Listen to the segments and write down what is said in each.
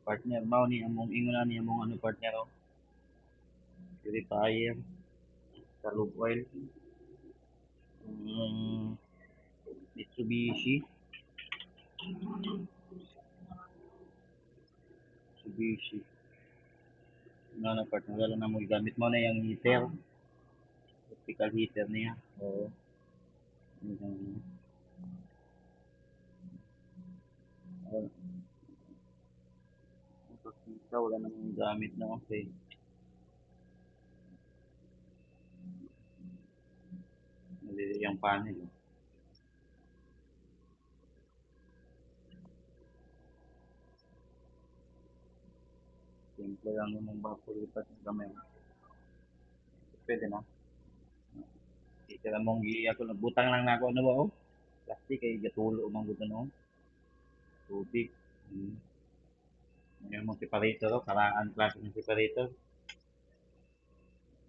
partner mao ni among ingon ni among ano partner oh. Purifier sa lube oil. Mitsubishi. Mitsubishi. Na partner wala na mo gamit mo na yung heater. Optical heater niya. Oo. Kita wala namang gamit na okay. Mali yung panel. Simple lang yung bago lipat ng gamay. Pwede na. Kita mong ako nagbutang lang na ako ano ba oh. Plastic kay gatulo mang gusto no. Tubig. Yung mga separator oh, karaan klase ng separator.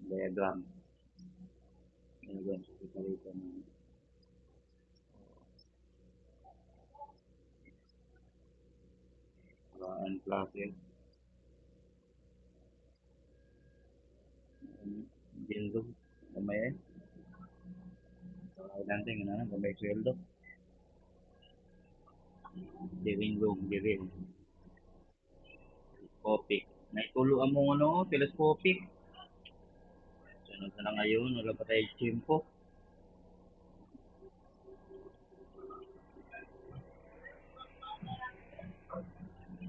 Diagram. Diagram sa separator. Karaan klase. Dildo. Gamay eh. Nanti nga na, gamay sweldo. Diring room, diring. Telescopic. Naitulo ang mga ano, telescopic. Sunod na lang ngayon, wala pa tayo tempo.